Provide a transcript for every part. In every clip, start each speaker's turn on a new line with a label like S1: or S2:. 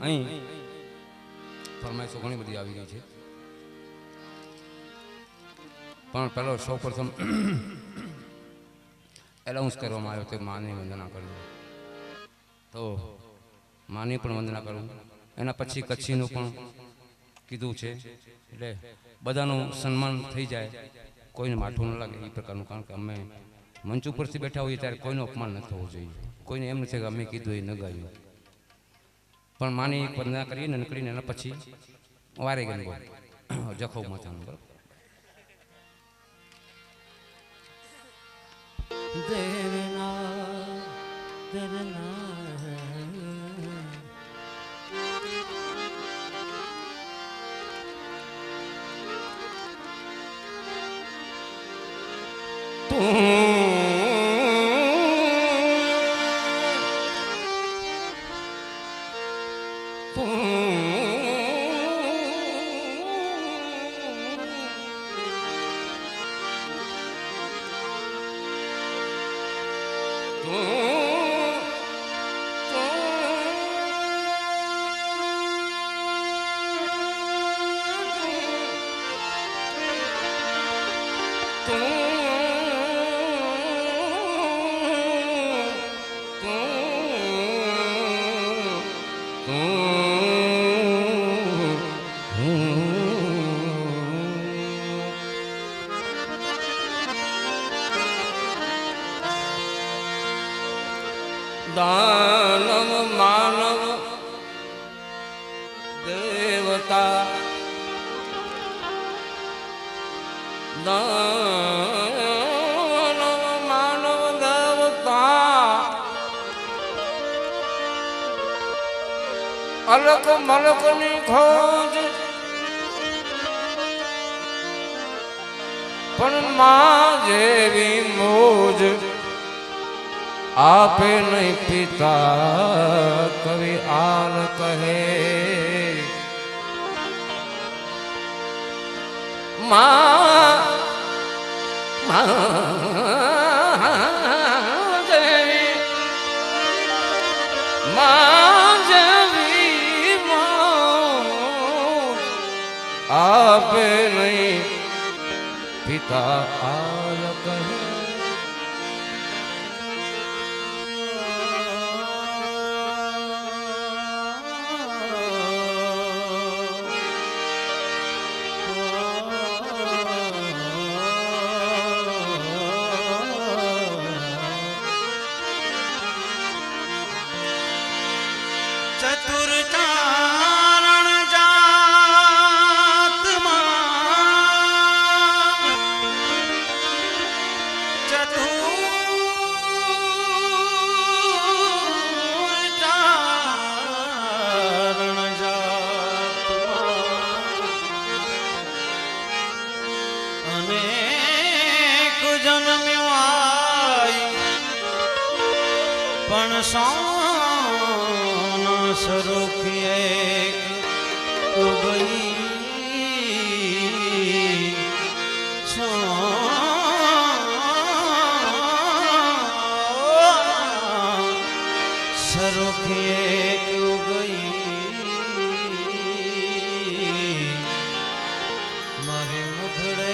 S1: અહીં ફરમાઈશો ઘણી બધી આવી ગઈ છે, પણ પહેલો સૌ પ્રથમ એનાઉન્સ કરવામાં આવ્યો તે માની વંદના કરવી, તો માની પણ વંદના કરવું. એના પછી કચ્છીનું પણ કીધું છે, એટલે બધાનું સન્માન થઈ જાય, કોઈને માઠું ન લાગે એ પ્રકારનું. કારણ કે અમે મંચ ઉપરથી બેઠા હોઈએ ત્યારે કોઈનું અપમાન ન થવું જોઈએ. કોઈને એમ નથી કે અમે કીધું એ ન ગાયું, પણ માની વંદના કરીએ ને નીકળીને એના પછી વારે ગઈ બોલ જખો માથાનું બરાબર. દાનવ માનવ દેવતા, દાનવ માનવ દેવતા, અલક મલકની ખોજ, પણ માં જેવી મોજ આપે નહીં પિતા. કવિ આલ કહે માં જેવી આપે નહીં પિતા. આલ કહે
S2: ચતુર ચારણ જાતમાં, ચતુર ચારણ જાતમાં અનેક જન્મ્યો આઈ, પણ સરોખીએ ઉગઈ સરોખીએ ઉગઈ મારે મુખડે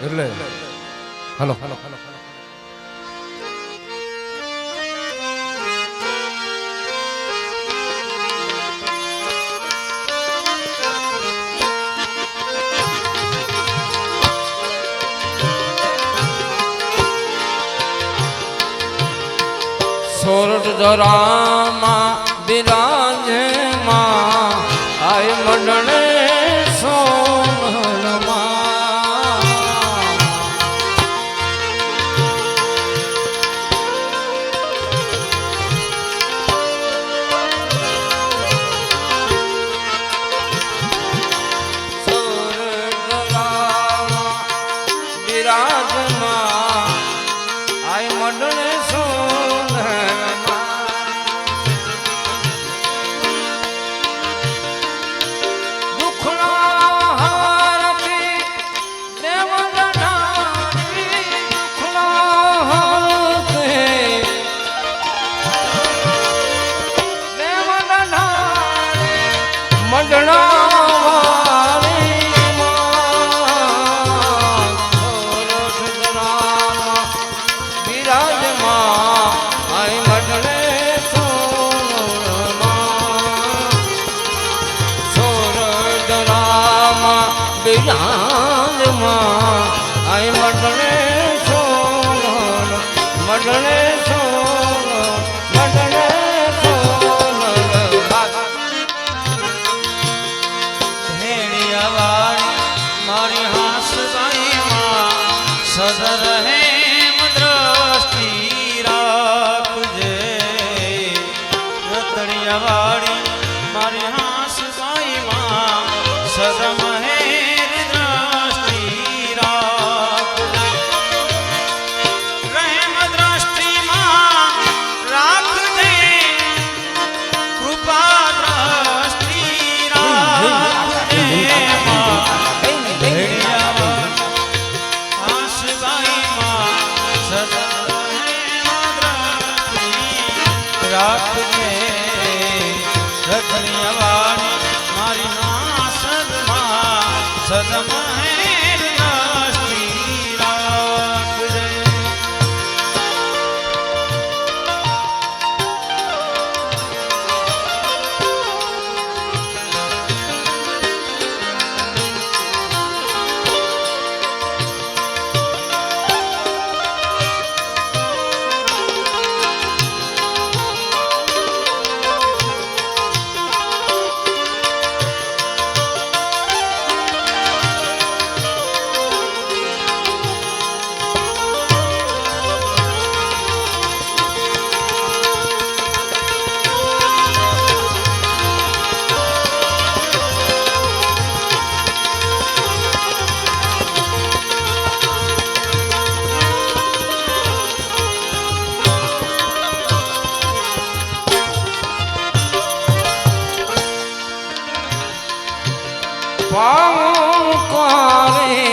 S1: એટલે હલો હલો સોરઠ ધરામાં બિરાજે માં આય મંડળે મઢણે સોન મઢણે સોન
S2: ભેળિયાવાળી મારી હાંસબાઈમાં સદા રહે દ્રષ્ટિ રાખજે રતડિયાવાળી મારી હાંસબાઈમાં સદા મહેર દ્રષ્ટિ રાખજે રહેમ દ્રષ્ટિમાં રાખજે કૃપા દ્રષ્ટિ રાખજે રાખજે રતડિયાવાળી મારી નાસદમાં સદમહેર દ્રષ્ટિ રાખજે
S1: પામકારે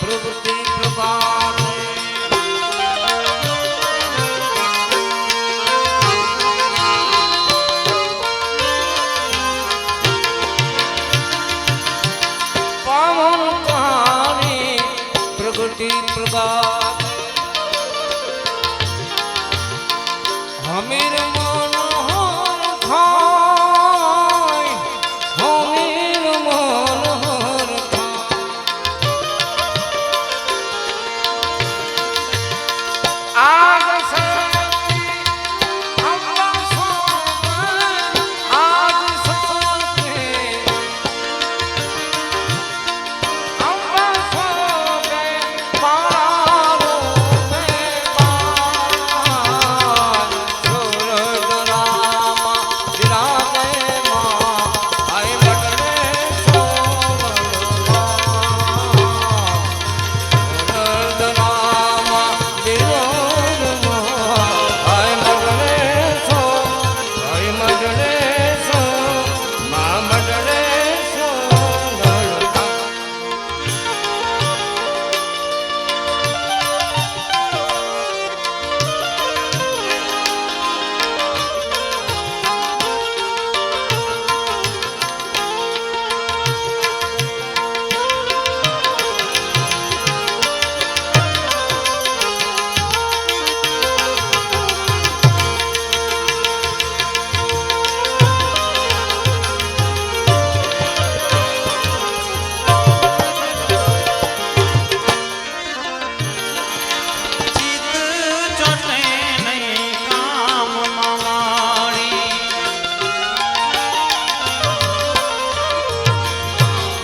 S1: પ્રવૃત્તિ પ્રકારે પામકારે પ્રગતિ પ્રકાર હમીર મનોહર ખાય હમીર મનોહર આગ સતી અંબા સોને આગ સતી અંબા સોને પારો મે પાર સુરત રામા વિરાજે માં આય બટને સોમરમાં સુરત રામા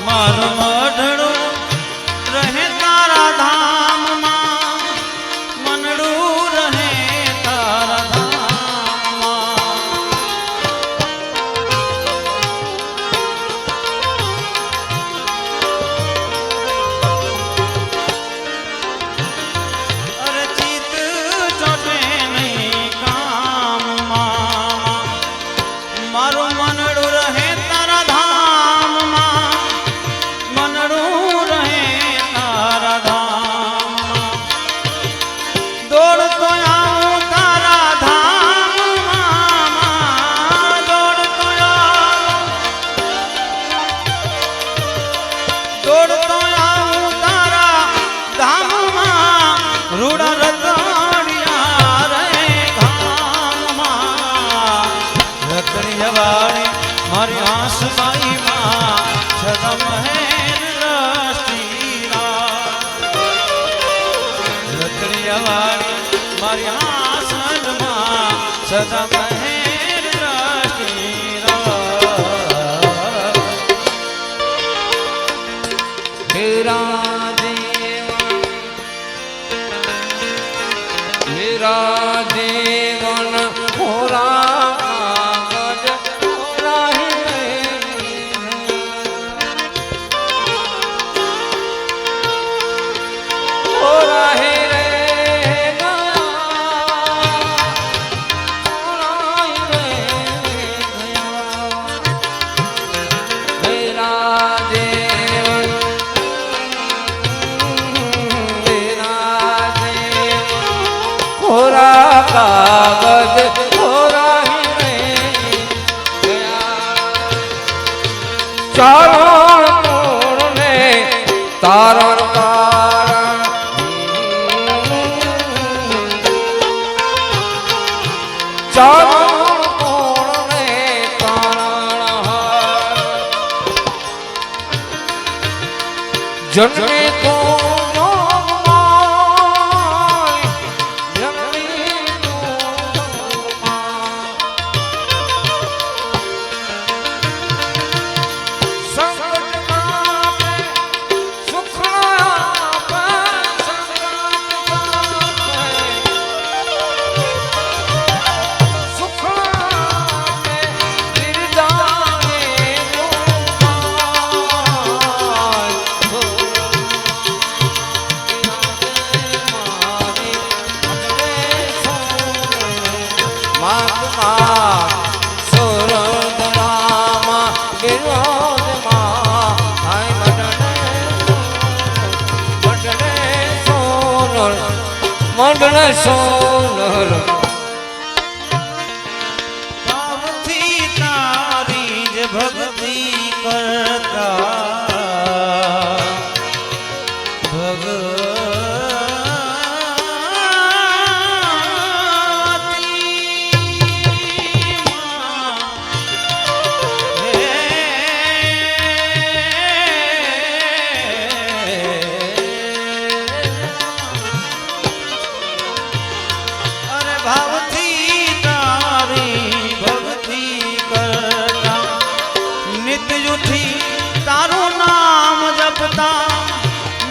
S1: મારું મઢડું રહે તારા ધામમાં મનડું રહે તારા ધામમાં અરે ચિત ચોટે નહીં કામમાં મારું મનડું રહે તારા ધામમાં મન
S2: સદા મહેર દ્રષ્ટિ રાખ
S1: તેરા જીવન મેરા જીવન હોરા કાગજ હોરાહી રે કાગજ હોરાહી રે ચારણ પૂર્ણે તારણ કારણ ચારણ પૂર્ણે તારણ જન્મે તો મંડળ સોનર
S2: ભાવથી તારી જ ભક્તિ કરતા તારું નામ જપતા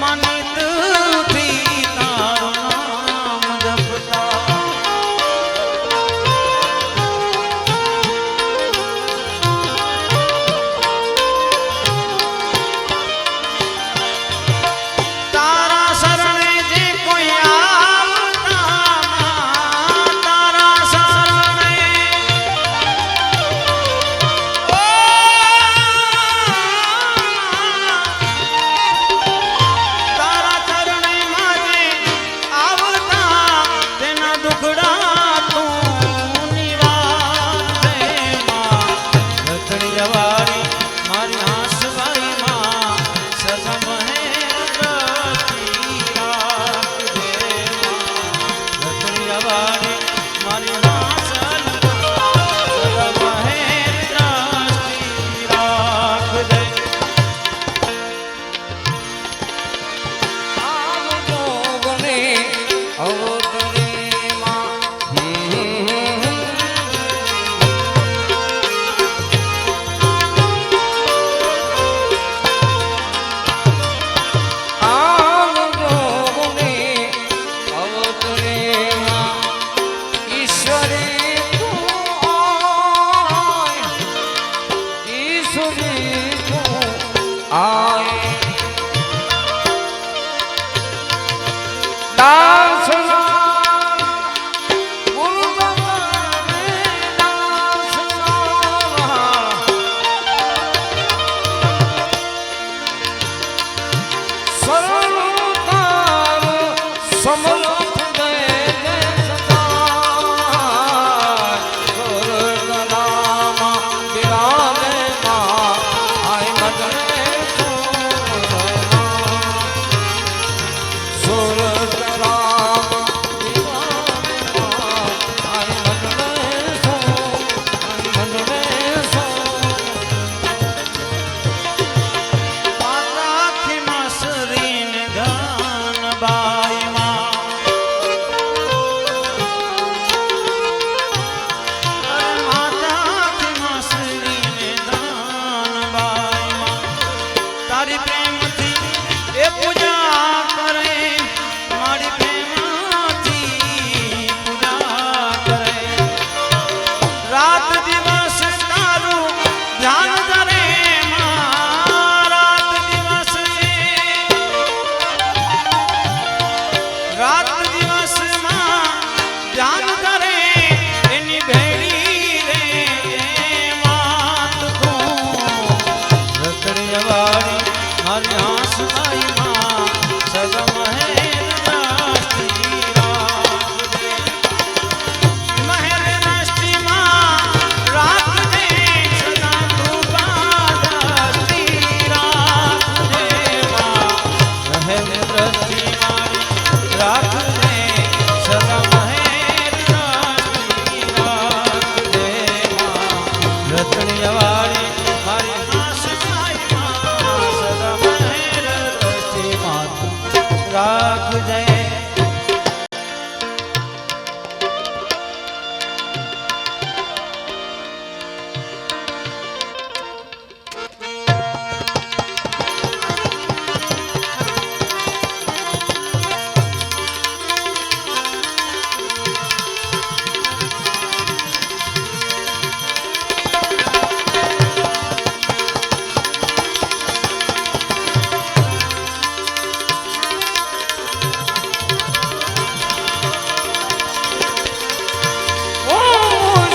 S2: મનિત થી તારું નામ જપતા તારા શરણે જે કોઈ આવતા તારા શરણે તારી પ્રેમથી એ પૂજા કરે મારી પ્રેમથી પૂજા કરે રાત દિવસ તારું ધ્યાન ધરે રાત દિવસ રાત દિવસમાં ધ્યાન કરે એની ભેળી રે વાત તું રતડિયાવાળી મારી આંસુબાઈ માં સદા મહેર રાષ્ટ્રી રાખજે મહેર રાષ્ટ્રી માં રાખજે સદા કૃપા દ્રષ્ટિ રાખજે માં મહેર દ્રષ્ટિ મારી રાખજે સદા મહેર રાષ્ટ્રી રાખજે માં રતડિયાવાળી મારી આંસુબાઈ માં સદા મહેર દ્રષ્ટિ માં રાખજે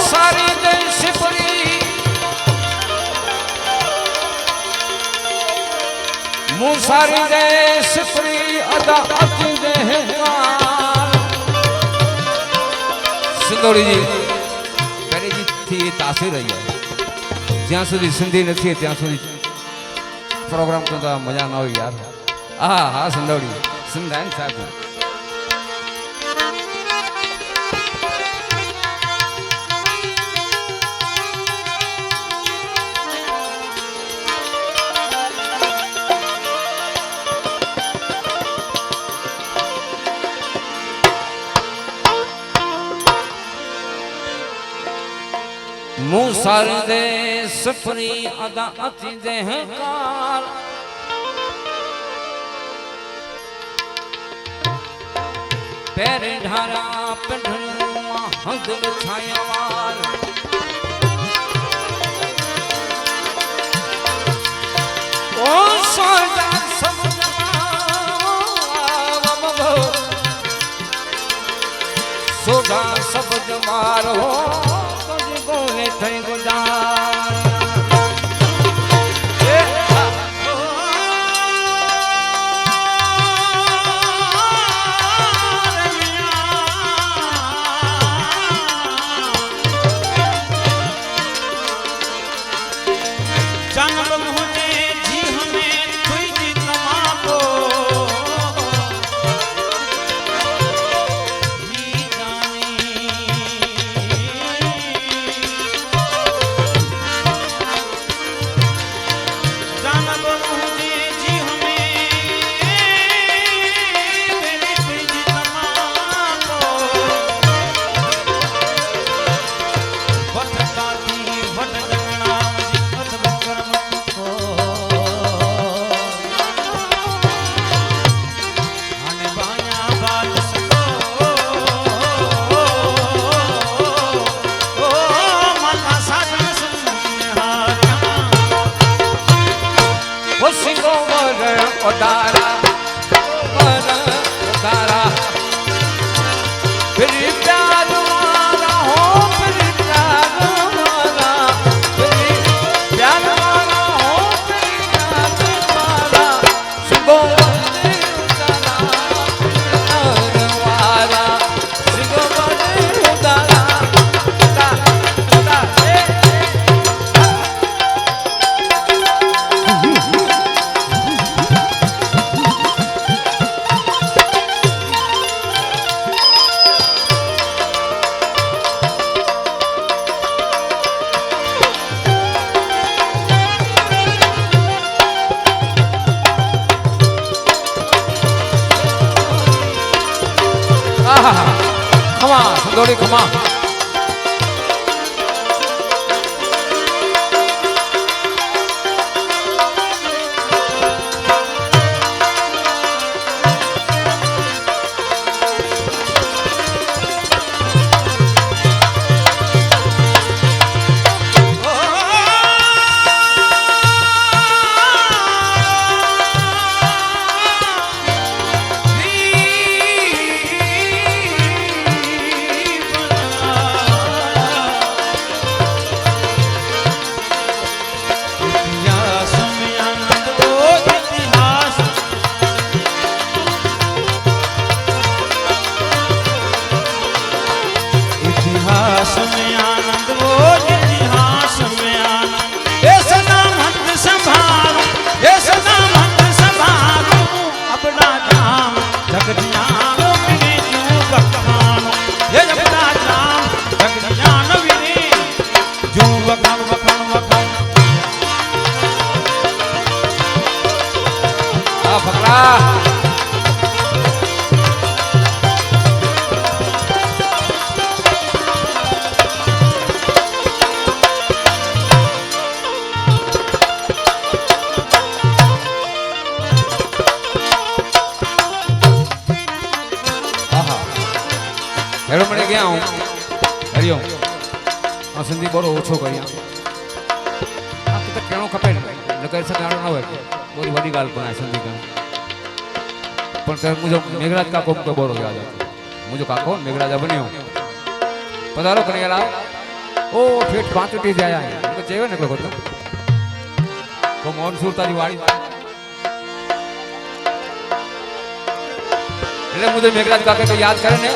S1: સારી દેશ પરી હું સારી દેશ પરી અદા અતિ દેહકાર સિંદોડીજી પહેલીથી તાસીર રહી જાય જ્યાં સુધી સિંધી નથી ત્યાં સુધી પ્રોગ્રામ તો મજા ન હોય યાર હા હા સિંદોડી સિંધાયન સાહેબ मुँह सर दे सफरी अदा अति देहकार पैर ढारा पिंढरुआ हंद छायावार ओ सोजा सब सोजा सब जमार हो ने થઈ ગુજાર
S2: जन्म मुझे जी हमें तुई जी तमाको जी जानी जन्म मुझे जी हमें तेरी तुई जी तमाको भटकाती भट जगना
S1: उतारा उतारा फिर प्यार वाला हो फिर प्यार वाला फिर प्यार वाला हो फिर प्यार वाला सुबह उतारा प्यार वाला सुबह उतारा Come on, Sundari, come on. વાહ ફકરા हेलो मने गया हूँ हरिओम आ सिंधी बड़ो ओछो करिया आ तो कहणो खपे न कर सके आड़ो न होय कोई वडी गाल कोन आहे सिंधी कहणो पण ते मुजो मेघराज काको को बड़ो याद आतो मुजो काको मेघराज बन्यो पधारो कनेला ओ ठेठ पांच टी जाया तो चेवे न को तो मोहन सुरताजी वाड़ी એટલે મુજે મેઘરાજ કાકે તો યાદ કરે ને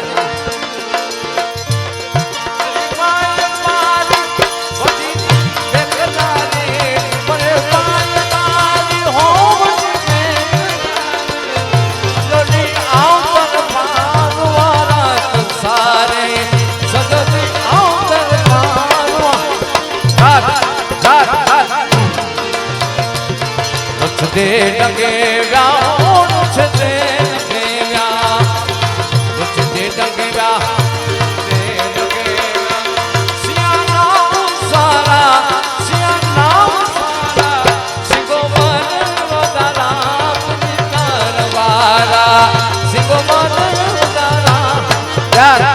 S1: दे डगे व्याह छे डगे व्याह दे डगे व्याह दे डगे सिया नाम सारा सिंगो मन वदारा करवारा सिंगो मन वदारा यार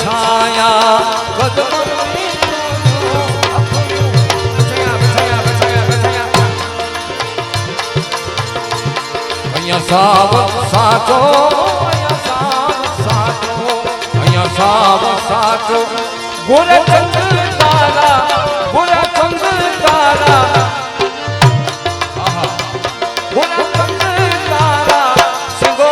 S1: छाया साव साचो गोरे चंद तारा गोरे चंद तारा गोरे चंद तारा सिंगो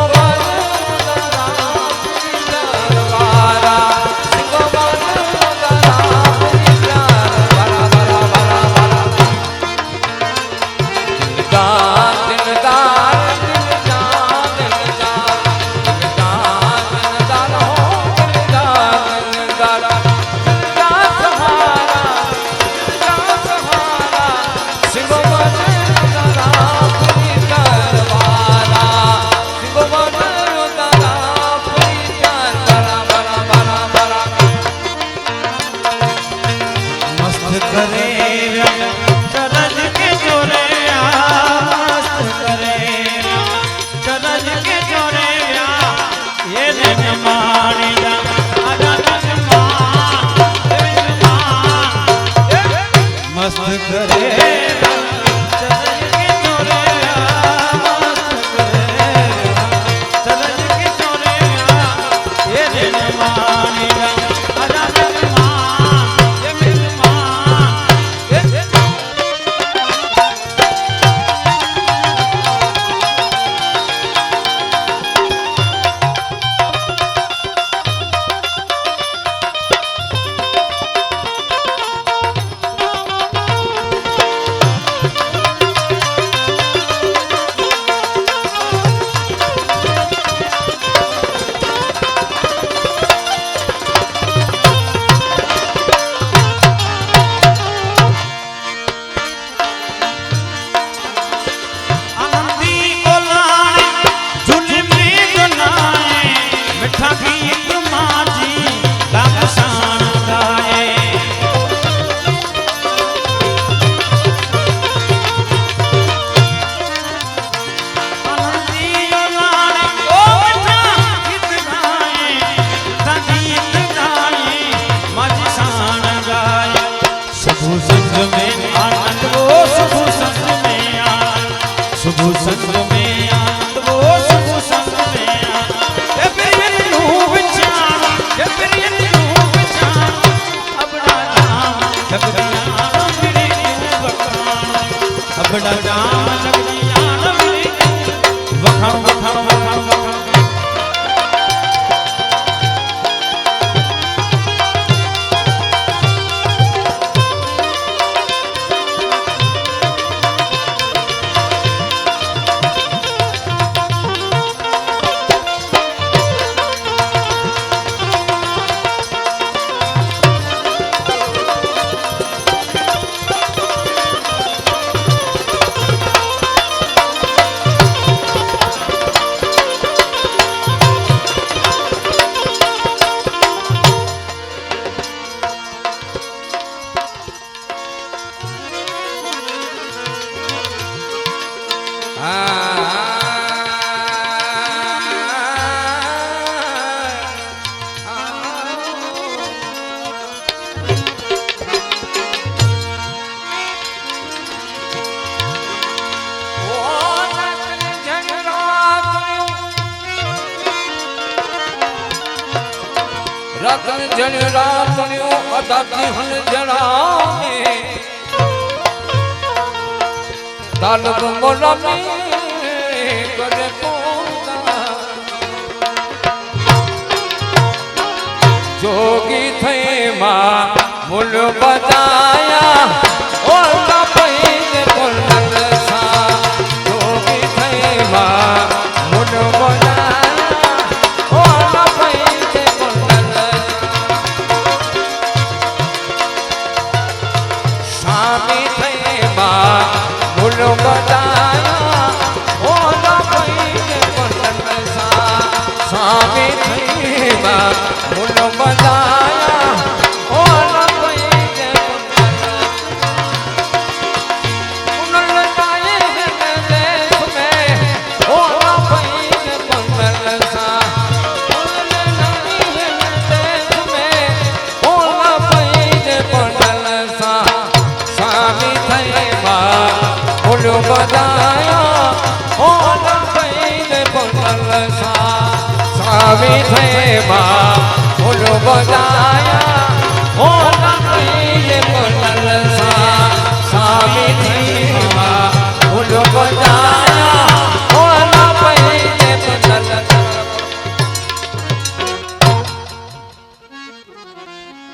S2: संग में आनंद वो शुभ संग में आनंद ये प्रियन रूप चान ये प्रियन रूप चान अपना नाम जगदिया मिले वखान अपना नाम जगदिया मिले वखान वखान वखान वखान
S1: रतन जन रातन्यो अदाती हन जनाने तालब मोला में करे पोता जोगी थे माँ मुल बताया और ना पहले बोल सा जोगी थे माँ मुल बताया और ना पहले स्वामी थे माँ मुल बताया और ना पहले बोल सा स्वामी थे माँ मुल बताया और ना पहले उन्नताए देश में और ना पहले बोल सा उन्नताए देश में और ना पहले बोल सा स्वामी थे माँ मुल बताया और ना पहले बोल सा स्वामी थे माँ मुल बताया